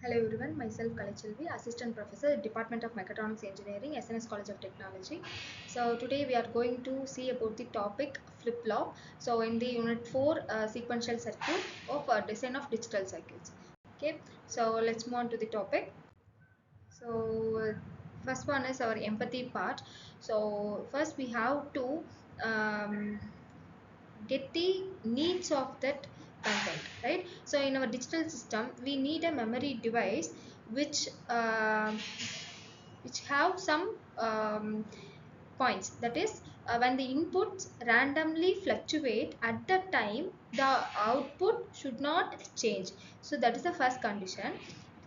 Hello everyone, myself Kalachelvi, Assistant Professor, Department of Mechatronics Engineering, SNS College of Technology. So today we are going to see about the topic flip-flop. So in the unit 4 sequential circuit of design of digital circuits. Okay, so let's move on to the topic. So first one is our empathy part. So first we have to um, get the needs of that content, right? So in our digital system we need a memory device which which have some points, that is when the inputs randomly fluctuate at the time the output should not change. So that is the first condition,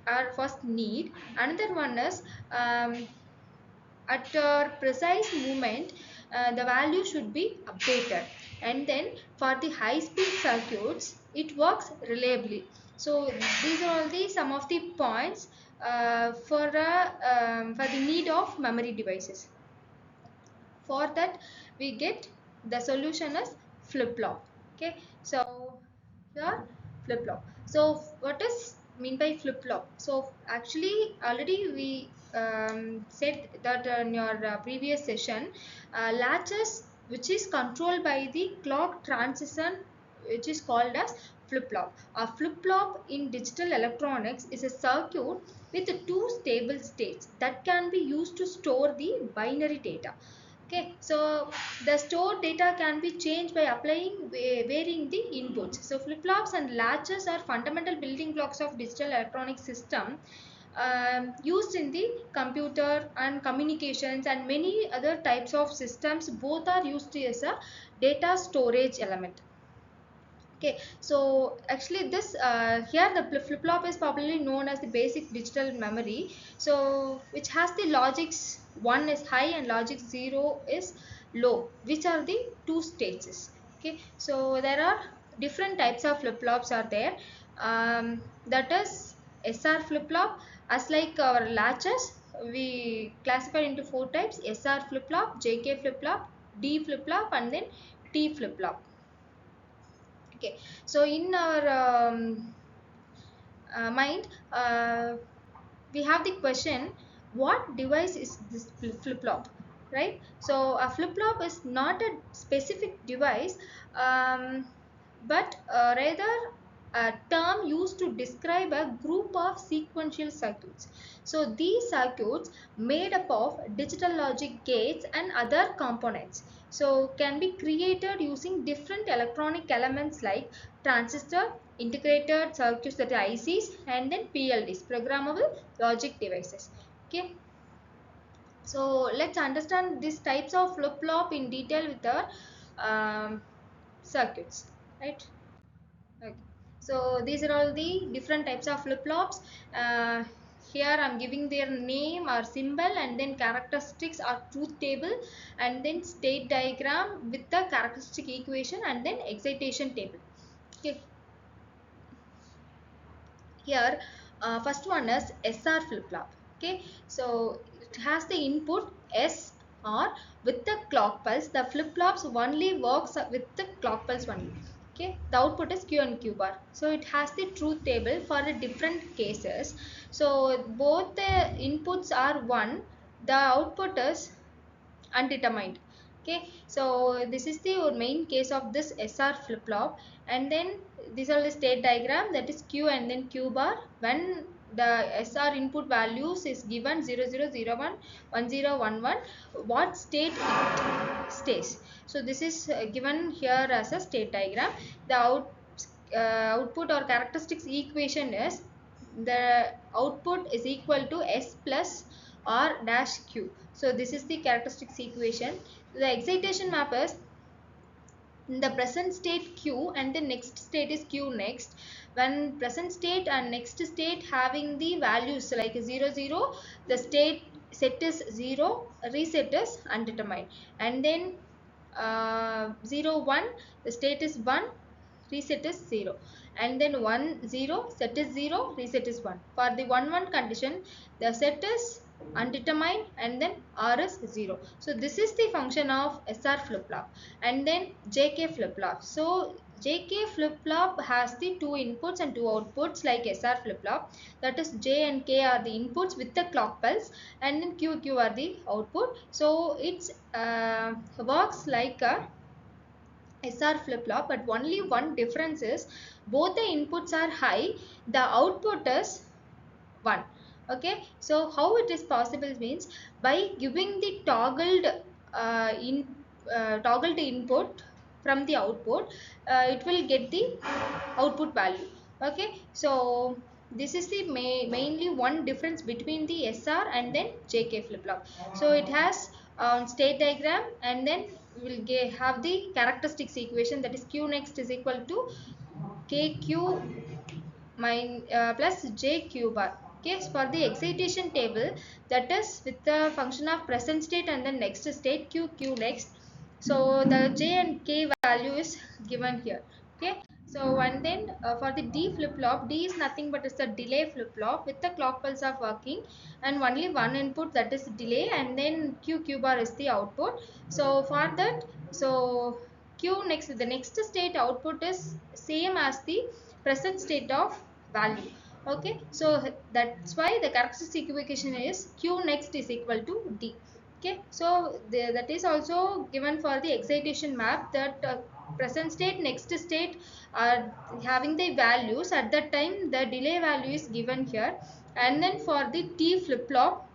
our first need. Another one is at a precise moment the value should be updated, and then for the high speed circuits it works reliably. So these are all the some of the points for the need of memory devices. For that we get the solution as flip-flop. Okay, so here flip-flop. So what is mean by flip-flop? So actually already we said that in your previous session, latches which is controlled by the clock transition, which is called as flip-flop. A flip-flop in digital electronics is a circuit with two stable states that can be used to store the binary data. Okay, so the stored data can be changed by applying varying the inputs. So flip-flops and latches are fundamental building blocks of digital electronic system, used in the computer and communications and many other types of systems. Both are used as a data storage element. Okay, so actually this here the flip-flop is popularly known as the basic digital memory, so which has the logics 1 is high and logic 0 is low, which are the two stages. Okay, so there are different types of flip-flops are there, that is SR flip-flop. As like our latches we classify into four types: SR flip-flop, JK flip-flop, D flip-flop and then T flip-flop. Okay, so in our mind we have the question, what device is this flip-flop, right? So a flip-flop is not a specific device, um, but rather a term used to describe a group of sequential circuits. So these circuits made up of digital logic gates and other components, so can be created using different electronic elements like transistor, integrated circuits, that are ICs, and then PLDs, programmable logic devices. Okay, so let's understand these types of flip-flop in detail with our circuits, right? Okay, so these are all the different types of flip-flops. uh, Here I'm giving their name or symbol and then characteristics or truth table and then state diagram with the characteristic equation and then excitation table. Okay, here first one is SR flip-flop. Okay, so it has the input S R with the clock pulse. The flip-flops only works with the clock pulse only. Okay, the output is Q and Q bar. So it has the truth table for the different cases. So both the inputs are 1, the output is undetermined. Okay, so this is the main case of this SR flip-flop, and then these are the state diagram, that is Q and then Q bar. When the SR input values is given 0001 1011, what state it stays. So this is given here as a state diagram. The output or characteristics equation is the output is equal to S plus R dash Q. So this is the characteristics equation. The excitation map is in the present state Q and the next state is Q next. When present state and next state having the values like 00, the state set is 0, reset is undetermined, and then 01, the state is 1, reset is 0, and then 10, set is 0, reset is 1. For the 11 condition, the set is undetermined and then R is 0. So this is the function of SR flip-flop. And then JK flip-flop. So JK flip-flop has the two inputs and two outputs like SR flip-flop. That is J and K are the inputs with the clock pulse, and then QQ are the output. So it works like a SR flip-flop, but only one difference is both the inputs are high, the output is 1. Okay, so how it is possible means by giving the toggled input from the output, it will get the output value. Okay, so this is the mainly one difference between the SR and then JK flip-flop. So it has state diagram, and then we will have the characteristics equation, that is Q next is equal to KQ plus J Q bar. Okay, so for the excitation table, that is with the function of present state and then next state Q next. So the J and K value is given here. Okay, so and then for the D flip flop, D is nothing but it's a delay flip flop with the clock pulse of working and only one input, that is delay, and then Q bar is the output. So for that, so Q next, the next state output is same as the present state of value. Okay, so that's why the characteristic equation is Q next is equal to D. Okay, so that is also given for the excitation map, that present state, next state are having the values at that time, the delay value is given here. And then for the T flip flop,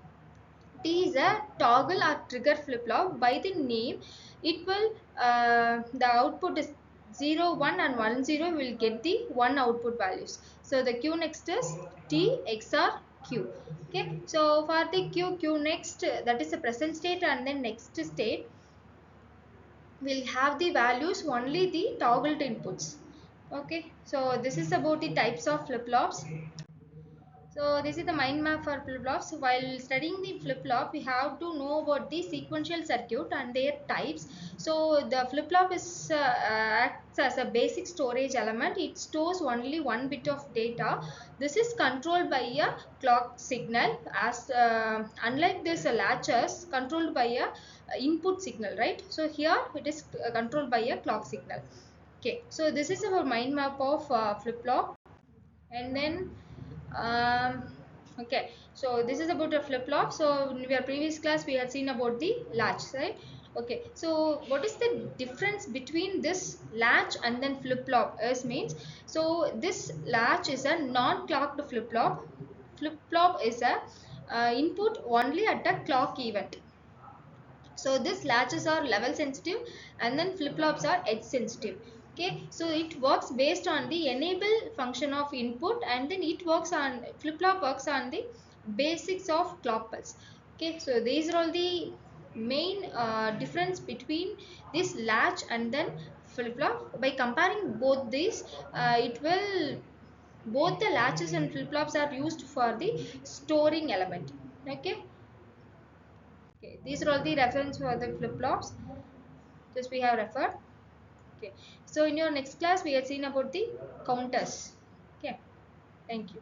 T is a toggle or trigger flip-flop. By the name, it will the output is 0, 1 and 1, 0 will get the one output values. So the Q next is T XOR Q. Okay. So for the Q next, that is the present state, and then next state will have the values only the toggled inputs. Okay. So this is about the types of flip-flops. So this is the mind map for flip-flops. While studying the flip-flop, we have to know about the sequential circuit and their types. So the flip-flop is acts as a basic storage element. It stores only one bit of data. This is controlled by a clock signal, as unlike this latches controlled by a input signal, right? So here it is controlled by a clock signal. Okay, so this is our mind map of flip-flop. And then okay, so this is about a flip-flop. So in our previous class we had seen about the latch, right? Okay, so what is the difference between this latch and then flip-flop is means, so this latch is a non-clocked flip-flop. Flip-flop is a input only at a clock event. So this latches are level sensitive, and then flip-flops are edge sensitive. Okay, so it works based on the enable function of input, and then it works on flip-flop works on the basics of clock pulse. Okay, so these are all the main difference between this latch and then flip-flop. By comparing both these, it will both the latches and flip-flops are used for the storing element. Okay. Okay, these are all the reference for the flip-flops. Just we have referred. Okay, so in your next class we have seen about the counters. Okay, thank you.